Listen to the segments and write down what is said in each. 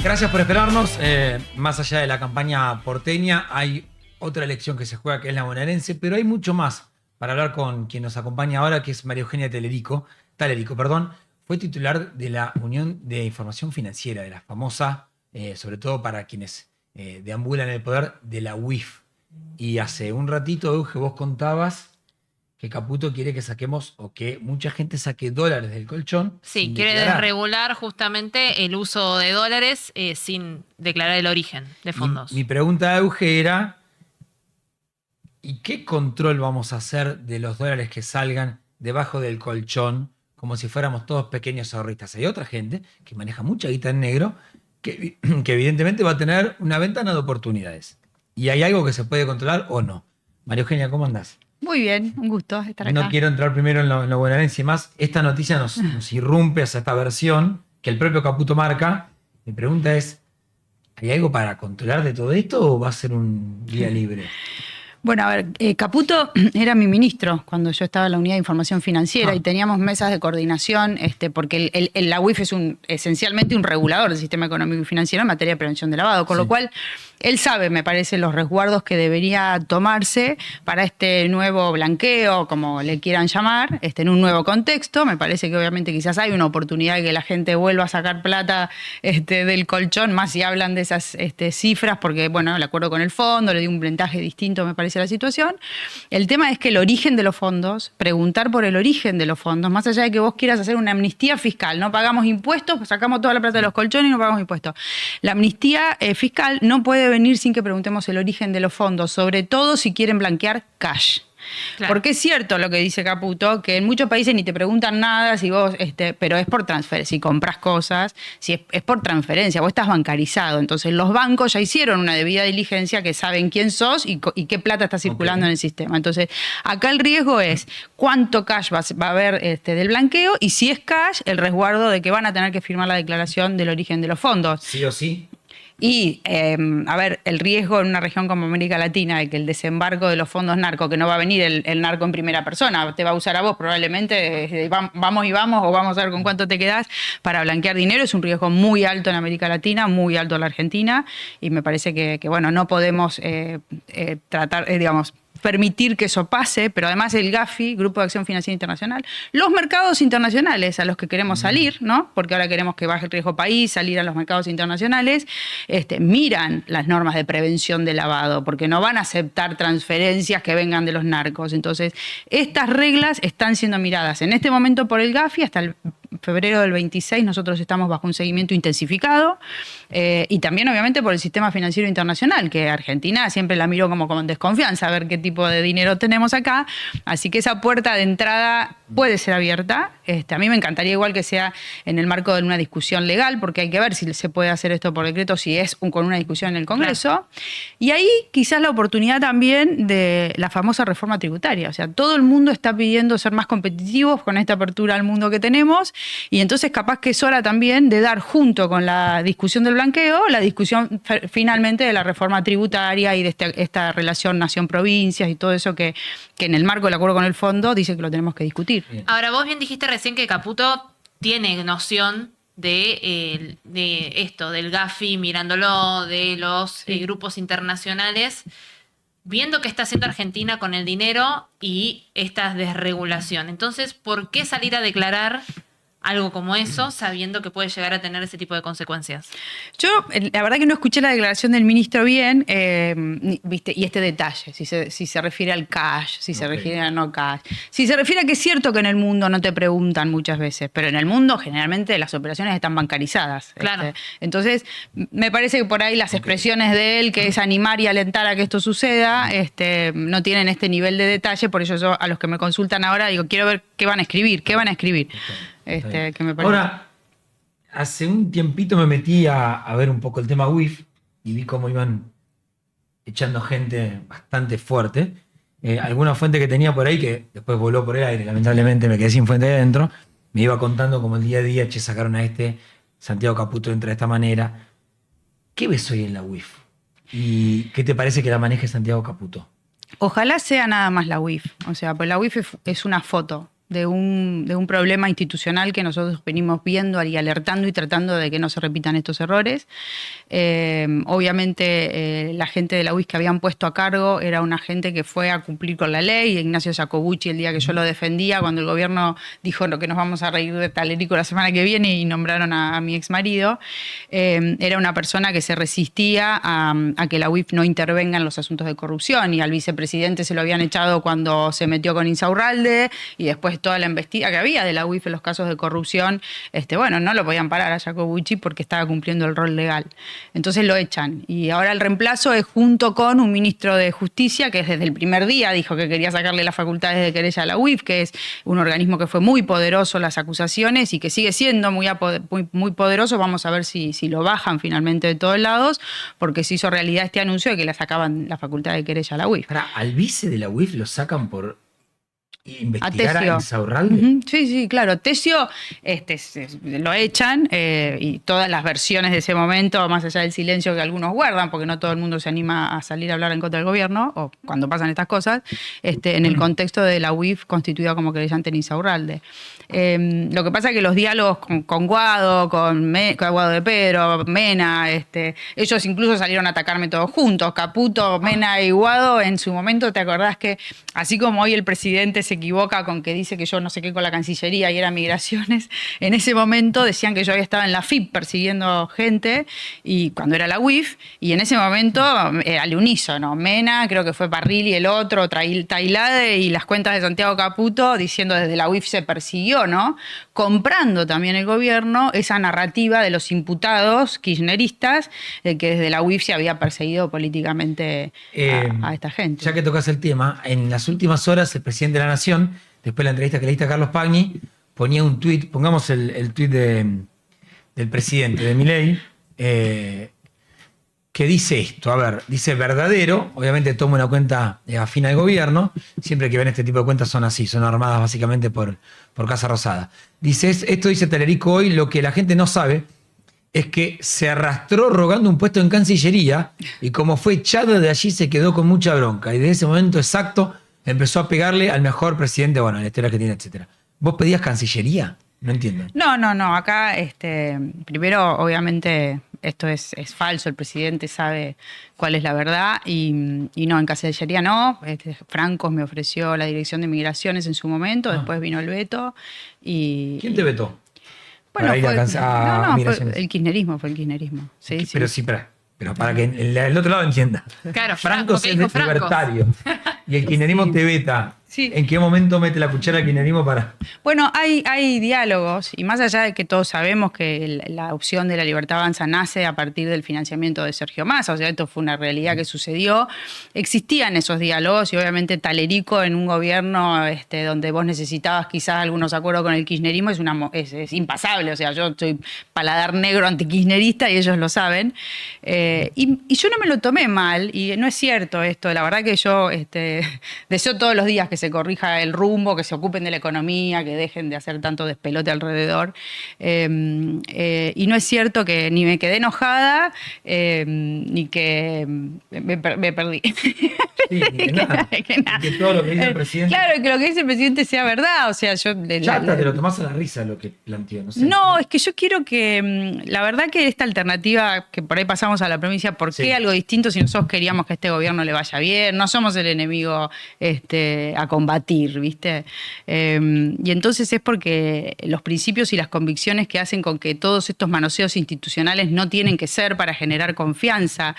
Gracias por esperarnos. Más allá de la campaña porteña, hay otra elección que se juega, que es la bonaerense, pero hay mucho más para hablar con quien nos acompaña ahora, que es María Eugenia Talerico, perdón. Fue titular de la Unión de Información Financiera, de la famosa, sobre todo para quienes deambulan el poder, de la UIF. Y hace un ratito, Euge, vos contabas que Caputo quiere que saquemos, o que mucha gente saque dólares del colchón. Sí, sin quiere declarar. desregular justamente el uso de dólares sin declarar el origen de fondos. Mi pregunta, Euge, era: ¿y qué control vamos a hacer de los dólares que salgan debajo del colchón, como si fuéramos todos pequeños ahorristas? Hay otra gente que maneja mucha guita en negro, que evidentemente va a tener una ventana de oportunidades. ¿Y hay algo que se puede controlar o no? María Eugenia, ¿cómo andás? Muy bien, un gusto estar acá. No quiero entrar primero en lo bonaerense y más. Esta noticia nos irrumpe hacia esta versión que el propio Caputo marca. Mi pregunta es: ¿hay algo para controlar de todo esto o va a ser un día libre? Bueno, a ver, Caputo era mi ministro cuando yo estaba en la Unidad de Información Financiera y teníamos mesas de coordinación, porque la UIF es esencialmente un regulador del sistema económico y financiero en materia de prevención de lavado, con lo cual él sabe, me parece, los resguardos que debería tomarse para este nuevo blanqueo, como le quieran llamar, en un nuevo contexto. Me parece que obviamente quizás hay una oportunidad de que la gente vuelva a sacar plata del colchón, más si hablan de esas cifras, porque, bueno, el acuerdo con el fondo le dio un ventaje distinto, me parece, la situación. El tema es que el origen de los fondos, preguntar por el origen de los fondos, más allá de que vos quieras hacer una amnistía fiscal, no pagamos impuestos, pues sacamos toda la plata de los colchones y no pagamos impuestos. La amnistía fiscal no puede venir sin que preguntemos el origen de los fondos, sobre todo si quieren blanquear cash. Claro. Porque es cierto lo que dice Caputo, que en muchos países ni te preguntan nada si vos, pero es por transferencia, si compras cosas, si es por transferencia, vos estás bancarizado. Entonces los bancos ya hicieron una debida diligencia, que saben quién sos y qué plata está circulando en el sistema. Entonces acá el riesgo es cuánto cash va a haber del blanqueo, y si es cash, el resguardo de que van a tener que firmar la declaración del origen de los fondos. Sí o sí. Y, a ver, el riesgo en una región como América Latina de que el desembarco de los fondos narco, que no va a venir el narco en primera persona, te va a usar a vos probablemente, vamos y vamos, o vamos a ver con cuánto te quedás para blanquear dinero, es un riesgo muy alto en América Latina, muy alto en la Argentina, y me parece que bueno, no podemos tratar, permitir que eso pase, pero además el GAFI, Grupo de Acción Financiera Internacional, los mercados internacionales a los que queremos salir, ¿no? Porque ahora queremos que baje el riesgo país, salir a los mercados internacionales, miran las normas de prevención de lavado, porque no van a aceptar transferencias que vengan de los narcos. Entonces, estas reglas están siendo miradas en este momento por el GAFI. Hasta el febrero del 26 nosotros estamos bajo un seguimiento intensificado, y también obviamente por el sistema financiero internacional, que Argentina siempre la miró como con desconfianza a ver qué tipo de dinero tenemos acá, así que esa puerta de entrada puede ser abierta. A mí me encantaría igual que sea en el marco de una discusión legal, porque hay que ver si se puede hacer esto por decreto, si es con una discusión en el Congreso. Claro. Y ahí quizás la oportunidad también de la famosa reforma tributaria. O sea, todo el mundo está pidiendo ser más competitivos con esta apertura al mundo que tenemos, y entonces capaz que es hora también de dar, junto con la discusión del blanqueo, la discusión finalmente de la reforma tributaria y de esta relación nación-provincias y todo eso que en el marco del acuerdo con el fondo dice que lo tenemos que discutir. Ahora, vos bien dijiste recién que Caputo tiene noción de esto, del GAFI, mirándolo, de los grupos internacionales, viendo qué está haciendo Argentina con el dinero y esta desregulación. Entonces, ¿por qué salir a declarar algo como eso, sabiendo que puede llegar a tener ese tipo de consecuencias? Yo, la verdad que no escuché la declaración del ministro bien, ¿viste? Y este detalle, si se refiere al cash, si se refiere a no cash, si se refiere a que es cierto que en el mundo no te preguntan muchas veces, pero en el mundo generalmente las operaciones están bancarizadas. Claro. Entonces, me parece que por ahí las expresiones de él, que es animar y alentar a que esto suceda, no tienen este nivel de detalle. Por eso yo a los que me consultan ahora digo, quiero ver qué van a escribir. Que me parece. Ahora, hace un tiempito me metí a ver un poco el tema UIF y vi cómo iban echando gente bastante fuerte. Alguna fuente que tenía por ahí, que después voló por el aire, lamentablemente me quedé sin fuente de adentro, me iba contando como el día a día, sacaron a Santiago Caputo entra de esta manera. ¿Qué ves hoy en la UIF? ¿Y qué te parece que la maneje Santiago Caputo? Ojalá sea nada más la UIF. O sea, pues la UIF es una foto. de un problema institucional que nosotros venimos viendo y alertando y tratando de que no se repitan estos errores. Obviamente la gente de la UIS que habían puesto a cargo era una gente que fue a cumplir con la ley. Ignacio Jacobucci, el día que yo lo defendía, cuando el gobierno dijo que nos vamos a reír de Talerico la semana que viene y nombraron a mi exmarido, era una persona que se resistía a que la UIF no intervenga en los asuntos de corrupción, y al vicepresidente se lo habían echado cuando se metió con Insaurralde, y después toda la investigación que había de la UIF en los casos de corrupción, bueno, no lo podían parar a Jacobucci porque estaba cumpliendo el rol legal. Entonces lo echan. Y ahora el reemplazo es junto con un ministro de Justicia que desde el primer día dijo que quería sacarle las facultades de querella a la UIF, que es un organismo que fue muy poderoso en las acusaciones y que sigue siendo muy poderoso. Vamos a ver si lo bajan finalmente de todos lados, porque se hizo realidad este anuncio de que le sacaban la facultad de querella a la UIF. Al vice de la UIF lo sacan por investigar a Insaurralde. Sí, claro. Tesio lo echan y todas las versiones de ese momento, más allá del silencio que algunos guardan, porque no todo el mundo se anima a salir a hablar en contra del gobierno, o cuando pasan estas cosas, en el contexto de la UIF constituida como querellante en Insaurralde. Lo que pasa es que los diálogos con Guado, con Guado de Pedro, Mena, ellos incluso salieron a atacarme todos juntos, Caputo, Mena y Guado. En su momento, ¿te acordás que así como hoy el presidente se equivoca con que dice que yo no sé qué con la Cancillería y era migraciones, en ese momento decían que yo había estado en la FIP persiguiendo gente, y cuando era la UIF, y en ese momento al unísono, Mena, creo que fue Parrilli el otro, Tailade, y las cuentas de Santiago Caputo diciendo desde la UIF se persiguió, ¿no? Comprando también el gobierno esa narrativa de los imputados kirchneristas de que desde la UIF se había perseguido políticamente a esta gente. Ya que tocas el tema, en las últimas horas el presidente de la Nación, después de la entrevista que le diste a Carlos Pagni, ponía un tuit, pongamos el tuit del presidente, de Milei, que dice esto, a ver, dice verdadero, obviamente toma una cuenta afín al gobierno, siempre que ven este tipo de cuentas son así, son armadas básicamente por Casa Rosada. Dice, esto dice Talerico hoy, lo que la gente no sabe es que se arrastró rogando un puesto en Cancillería y como fue echado de allí se quedó con mucha bronca, y desde ese momento exacto empezó a pegarle al mejor presidente, bueno, la historia que tiene, etcétera. ¿Vos pedías Cancillería? No entiendo. No. Acá, primero, obviamente, esto es falso. El presidente sabe cuál es la verdad y no, en Cancillería no. Francos me ofreció la dirección de migraciones en su momento, después vino el veto. ¿Quién te vetó? Bueno, fue el kirchnerismo, fue el kirchnerismo. Sí, pero sí, pero para que el otro lado entienda. Claro, Franco es libertario. Y el kirchnerismo te veta. Sí. ¿En qué momento mete la cuchara el kirchnerismo para...? Bueno, hay diálogos, y más allá de que todos sabemos que la opción de la Libertad Avanza nace a partir del financiamiento de Sergio Massa, o sea, esto fue una realidad que sucedió, existían esos diálogos, y obviamente Talerico en un gobierno donde vos necesitabas quizás algunos acuerdos con el kirchnerismo es impasable, o sea, yo soy paladar negro antikirchnerista y ellos lo saben, y yo no me lo tomé mal, y no es cierto esto, la verdad que yo deseo todos los días que se corrija el rumbo, que se ocupen de la economía, que dejen de hacer tanto despelote alrededor. Y no es cierto que ni me quedé enojada, ni que me perdí. Sí, que nada. Que todo lo que dice el presidente... Claro, que lo que dice el presidente sea verdad. O sea, yo... Ya hasta te lo tomás a la risa lo que planteó. No sé. No, es que yo quiero que... La verdad que esta alternativa, que por ahí pasamos a la provincia, ¿por qué algo distinto si nosotros queríamos que a este gobierno le vaya bien? No somos el enemigo a combatir, ¿viste? Y entonces es porque los principios y las convicciones que hacen con que todos estos manoseos institucionales no tienen que ser para generar confianza.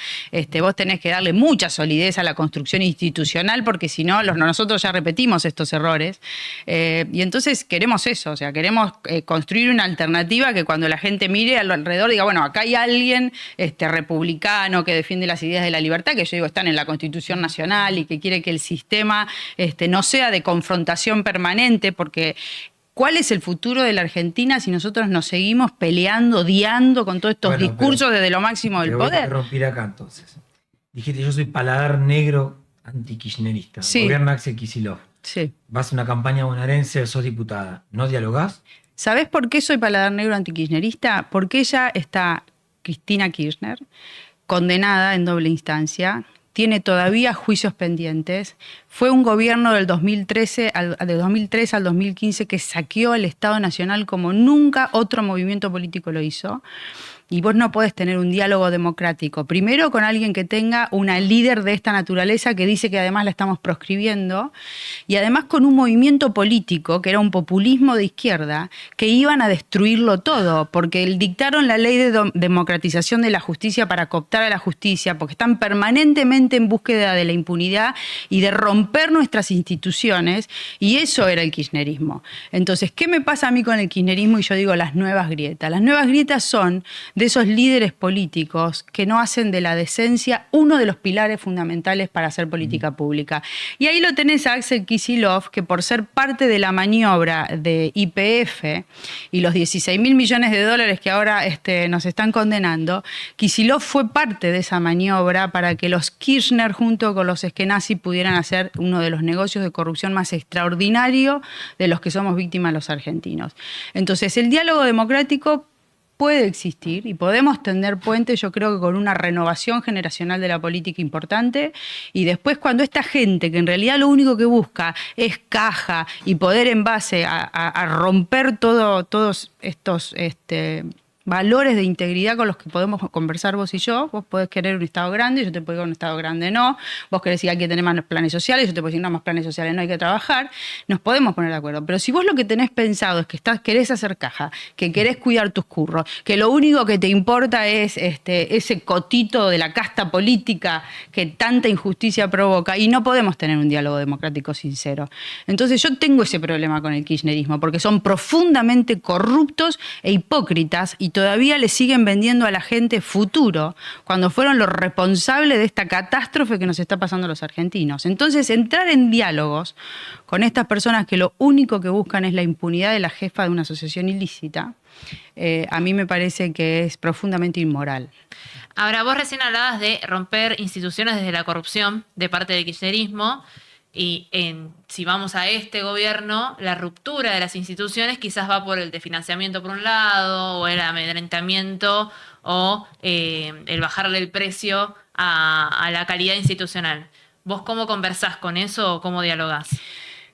Vos tenés que darle mucha solidez a la construcción institucional, porque si no, nosotros ya repetimos estos errores. Y entonces queremos eso, o sea, queremos construir una alternativa que cuando la gente mire alrededor diga, bueno, acá hay alguien republicano que defiende las ideas de la libertad, que yo digo están en la Constitución Nacional, y que quiere que el sistema no sea de confrontación permanente, porque ¿cuál es el futuro de la Argentina si nosotros nos seguimos peleando, odiando con todos estos discursos desde lo máximo del poder? Voy a interrumpir acá entonces. Dijiste, yo soy paladar negro antikirchnerista. Sí. Gobierna Axel Kicillof. Sí. Vas a una campaña bonaerense, sos diputada. ¿No dialogás? ¿Sabés por qué soy paladar negro antikirchnerista? Porque ella está, Cristina Kirchner, condenada en doble instancia, tiene todavía juicios pendientes. Fue un gobierno del 2013 al 2015 que saqueó el Estado Nacional como nunca otro movimiento político lo hizo. Y vos no podés tener un diálogo democrático, primero con alguien que tenga una líder de esta naturaleza que dice que además la estamos proscribiendo, y además con un movimiento político que era un populismo de izquierda, que iban a destruirlo todo, porque dictaron la ley de democratización de la justicia para cooptar a la justicia, porque están permanentemente en búsqueda de la impunidad y de romper nuestras instituciones, y eso era el kirchnerismo. Entonces, ¿qué me pasa a mí con el kirchnerismo? Y yo digo las nuevas grietas. Las nuevas grietas son de esos líderes políticos que no hacen de la decencia uno de los pilares fundamentales para hacer política pública. Y ahí lo tenés a Axel Kicillof, que por ser parte de la maniobra de YPF y los 16.000 millones de dólares que ahora nos están condenando, Kicillof fue parte de esa maniobra para que los Kirchner junto con los Eskenazi pudieran hacer uno de los negocios de corrupción más extraordinario de los que somos víctimas los argentinos. Entonces, el diálogo democrático puede existir y podemos tender puentes, yo creo que con una renovación generacional de la política importante, y después cuando esta gente que en realidad lo único que busca es caja y poder en base a romper todos estos valores de integridad con los que podemos conversar vos y yo. Vos podés querer un Estado grande, yo te puedo decir un Estado grande no. Vos querés decir que hay que tener más planes sociales, yo te puedo decir no, más planes sociales no, hay que trabajar. Nos podemos poner de acuerdo. Pero si vos lo que tenés pensado es que querés hacer caja, que querés cuidar tus curros, que lo único que te importa es ese cotito de la casta política que tanta injusticia provoca, y no podemos tener un diálogo democrático sincero. Entonces yo tengo ese problema con el kirchnerismo, porque son profundamente corruptos e hipócritas, y todavía le siguen vendiendo a la gente futuro, cuando fueron los responsables de esta catástrofe que nos está pasando a los argentinos. Entonces, entrar en diálogos con estas personas que lo único que buscan es la impunidad de la jefa de una asociación ilícita, a mí me parece que es profundamente inmoral. Ahora, vos recién hablabas de romper instituciones desde la corrupción de parte del kirchnerismo. Y si vamos a este gobierno, la ruptura de las instituciones quizás va por el desfinanciamiento por un lado, o el amedrentamiento, o el bajarle el precio a la calidad institucional. ¿Vos cómo conversás con eso o cómo dialogás?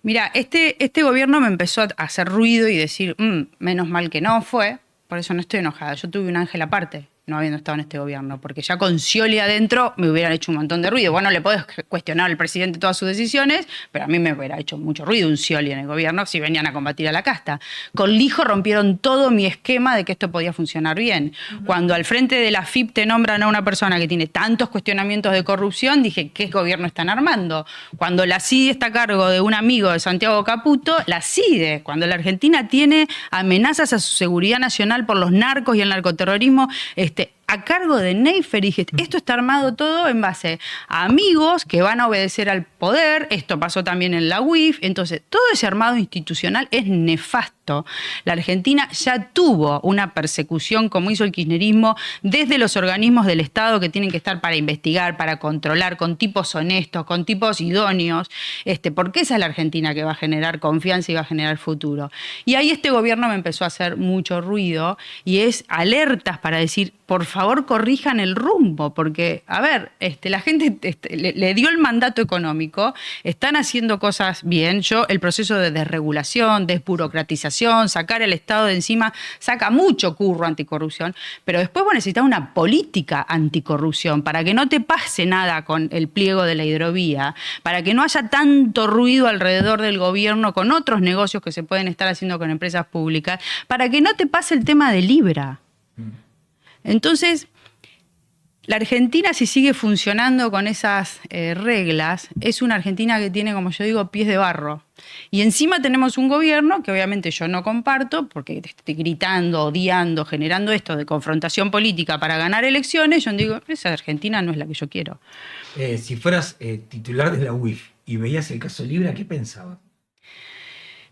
Mira, este gobierno me empezó a hacer ruido y decir, menos mal que no fue, por eso no estoy enojada. Yo tuve un ángel aparte, no habiendo estado en este gobierno, porque ya con Scioli adentro me hubieran hecho un montón de ruido. Bueno, le podés cuestionar al presidente todas sus decisiones, pero a mí me hubiera hecho mucho ruido un Scioli en el gobierno si venían a combatir a la casta. Con Lijo rompieron todo mi esquema de que esto podía funcionar bien. Cuando al frente de la FIP te nombran a una persona que tiene tantos cuestionamientos de corrupción, dije, ¿qué gobierno están armando? Cuando la CIDE está a cargo de un amigo de Santiago Caputo, la CIDE, cuando la Argentina tiene amenazas a su seguridad nacional por los narcos y el narcoterrorismo, a cargo de Neyfer, dije, esto está armado todo en base a amigos que van a obedecer al poder, esto pasó también en la UIF, entonces todo ese armado institucional es nefasto. La Argentina ya tuvo una persecución, como hizo el kirchnerismo, desde los organismos del Estado que tienen que estar para investigar, para controlar, con tipos honestos, con tipos idóneos, porque esa es la Argentina que va a generar confianza y va a generar futuro. Y ahí este gobierno me empezó a hacer mucho ruido, y es alertas para decir, por favor, corrijan el rumbo, porque, a ver, la gente le dio el mandato económico, están haciendo cosas bien. El proceso de desregulación, desburocratización, sacar el Estado de encima, saca mucho curro anticorrupción, pero después vos necesitas una política anticorrupción para que no te pase nada con el pliego de la hidrovía, para que no haya tanto ruido alrededor del gobierno con otros negocios que se pueden estar haciendo con empresas públicas, para que no te pase el tema de Libra. Entonces, la Argentina, si sigue funcionando con esas reglas, es una Argentina que tiene, como yo digo, pies de barro. Y encima tenemos un gobierno que obviamente yo no comparto, porque te estoy gritando, odiando, generando esto de confrontación política para ganar elecciones. Yo digo, esa Argentina no es la que yo quiero. Si fueras titular de la UIF y veías el caso Libra, ¿qué pensabas?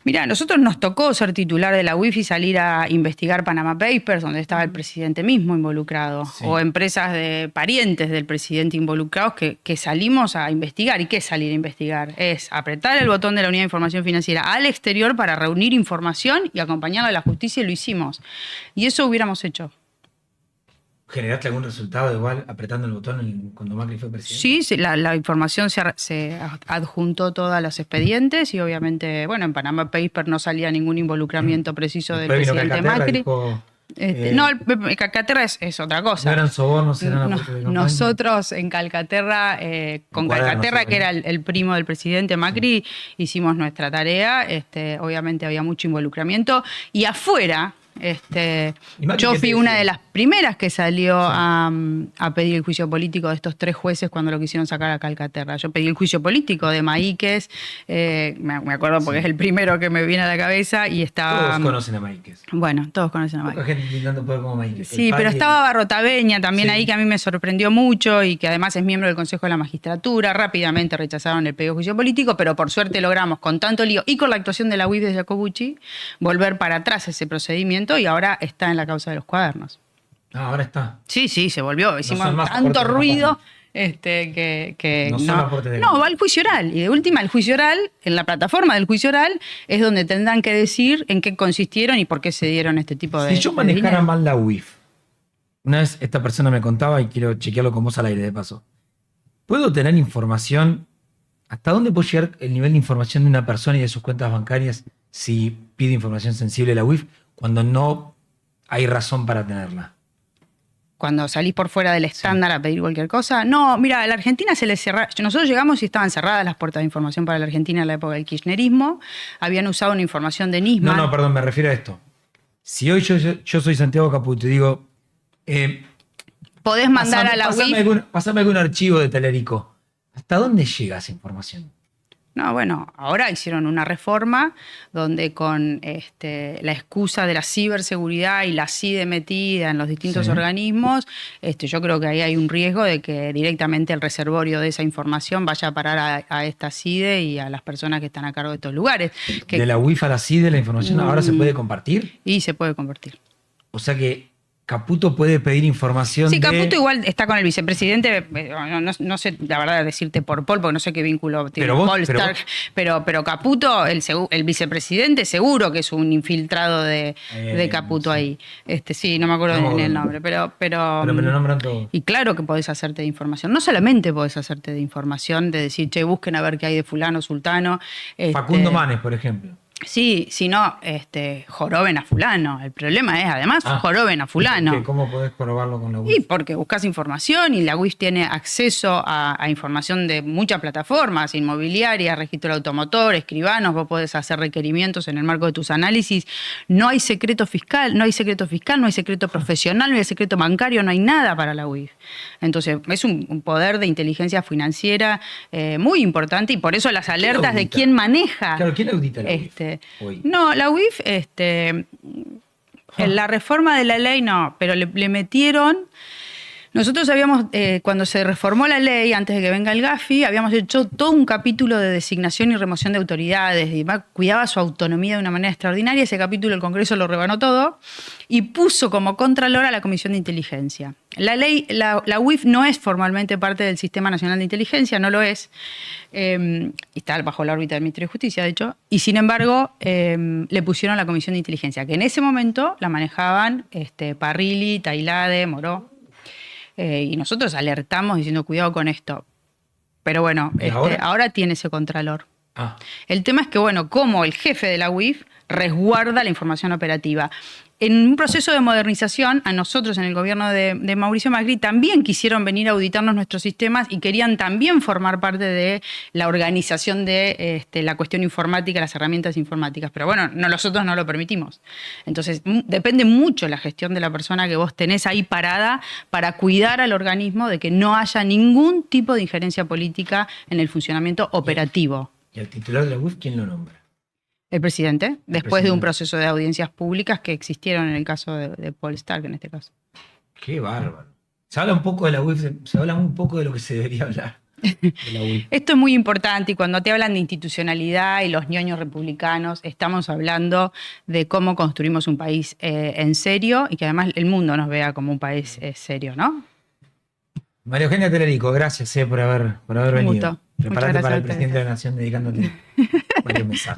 Mirá, a nosotros nos tocó ser titular de la UIF y salir a investigar Panama Papers, donde estaba el presidente mismo involucrado, sí, o empresas de parientes del presidente involucrados que salimos a investigar. ¿Y qué es salir a investigar? Es apretar el botón de la Unidad de Información Financiera al exterior para reunir información y acompañarla a la justicia, y lo hicimos. Y eso hubiéramos hecho. ¿Generaste algún resultado igual apretando el botón cuando Macri fue presidente? Sí, sí, la información se adjuntó todos los expedientes y obviamente, bueno, en Panama Paper no salía ningún involucramiento preciso del Después vino presidente Calcaterra, Macri. dijo, No, el Calcaterra es otra no cosa. eran sobornos, eran aportes de campaña. Nosotros en Calcaterra, con Cuadernos, Calcaterra, que era seguro. el primo del presidente Macri, hicimos nuestra tarea. Obviamente había mucho involucramiento. Y afuera, ¿Y Macri yo qué te fui una decía? de las primeras que salió a pedir el juicio político de estos 3 jueces cuando lo quisieron sacar a Calcaterra. Yo pedí el juicio político de Maíquez, me acuerdo porque es el primero que me viene a la cabeza y estaba... Todos conocen a Maíquez. Bueno, todos conocen a Poca Maíquez. gente intentando poder como Maíquez. Sí, pero estaba Barrotaveña también Sí. ahí, que a mí me sorprendió mucho y que además es miembro del Consejo de la Magistratura. Rápidamente rechazaron el pedido de juicio político, pero por suerte logramos, con tanto lío y con la actuación de la UIF de Jacobucci, volver para atrás ese procedimiento y ahora está en la causa de los cuadernos. Ahora está. Sí, se volvió. Hicimos son más tanto aportes de ruido que No son aportes de no, campaña. va al juicio oral. Y de última, el juicio oral, en la plataforma del juicio oral, es donde tendrán que decir en qué consistieron y por qué se dieron este tipo de. Si yo de manejara dinero. mal la UIF, una vez esta persona me contaba y quiero chequearlo con vos al aire de paso. ¿Puedo tener información? ¿Hasta dónde puede llegar el nivel de información de una persona y de sus cuentas bancarias si pide información sensible a la UIF cuando no hay razón para tenerla? Cuando salís por fuera del estándar a pedir cualquier cosa. No, mira, a la Argentina se les cerraba. Nosotros llegamos y estaban cerradas las puertas de información para la Argentina en la época del kirchnerismo. Habían usado una información de Nisman. No, perdón, me refiero a esto. Si hoy yo soy Santiago Caputo y digo, Podés mandar a la UIF. pasame algún archivo de Telerico, ¿hasta dónde llega esa información? No, bueno, ahora hicieron una reforma donde con la excusa de la ciberseguridad y la CIDE metida en los distintos Sí. organismos, yo creo que ahí hay un riesgo de que directamente el reservorio de esa información vaya a parar a esta CIDE y a las personas que están a cargo de estos lugares. De la UIF a la CIDE, la información ahora se puede compartir. Y se puede convertir. O sea que Caputo puede pedir información Sí, de... Caputo igual está con el vicepresidente, no sé la verdad decirte por Paul, porque no sé qué vínculo tiene Pero vos- Paul pero Stark, pero Caputo, el vicepresidente seguro que es un infiltrado de Caputo sí. ahí. Sí, no me acuerdo No, bien el nombre, pero Pero me lo nombran todo. y claro que podés hacerte de información. No solamente podés hacerte de información, de decir, che, busquen a ver qué hay de fulano, sultano. Facundo Manes, por ejemplo. Sí, si no, joroben a fulano. El problema es, además, joroben a fulano. ¿Cómo podés probarlo con la Y UIF? porque buscas información y la UIF tiene acceso a información de muchas plataformas, inmobiliarias, registro de automotor, escribanos, vos podés hacer requerimientos en el marco de tus análisis. No hay secreto fiscal, no hay secreto profesional, no hay secreto bancario, no hay nada para la UIF. Entonces, es un poder de inteligencia financiera muy importante y por eso las alertas de audita? quién maneja. Claro, ¿quién audita la UIF hoy? No, la UIF, en la reforma de la ley no, pero le metieron. Nosotros habíamos, cuando se reformó la ley, antes de que venga el Gafi, habíamos hecho todo un capítulo de designación y remoción de autoridades, y cuidaba su autonomía de una manera extraordinaria. Ese capítulo el Congreso lo rebanó todo y puso como contralor a la Comisión de Inteligencia. La ley, la UIF no es formalmente parte del Sistema Nacional de Inteligencia, no lo es, está bajo la órbita del Ministerio de Justicia, de hecho, y sin embargo le pusieron la Comisión de Inteligencia, que en ese momento la manejaban Parrilli, Tailade, Moró. Y nosotros alertamos diciendo cuidado con esto. Pero bueno, ¿Y ahora? ahora tiene ese contralor. Ah, El tema es que, bueno, como el jefe de la UIF resguarda la información operativa. En un proceso de modernización, a nosotros en el gobierno de Mauricio Macri también quisieron venir a auditarnos nuestros sistemas y querían también formar parte de la organización de la cuestión informática, las herramientas informáticas. Pero bueno, nosotros no lo permitimos. Entonces, depende mucho la gestión de la persona que vos tenés ahí parada para cuidar al organismo de que no haya ningún tipo de injerencia política en el funcionamiento operativo. ¿y al titular de la UIF quién lo nombra? El presidente, después de un presidente. proceso de audiencias públicas que existieron en el caso de Paul Stark, en este caso. Qué bárbaro. Se habla un poco de la UIF, se habla un poco de lo que se debería hablar de la UIF. Esto es muy importante y cuando te hablan de institucionalidad y los ñoños republicanos, estamos hablando de cómo construimos un país en serio y que además el mundo nos vea como un país serio, ¿no? María Eugenia Telerico, gracias por haber Un venido. gusto. Muchas Prepárate gracias para a el ustedes. presidente de la Nación dedicándote varios mensajes.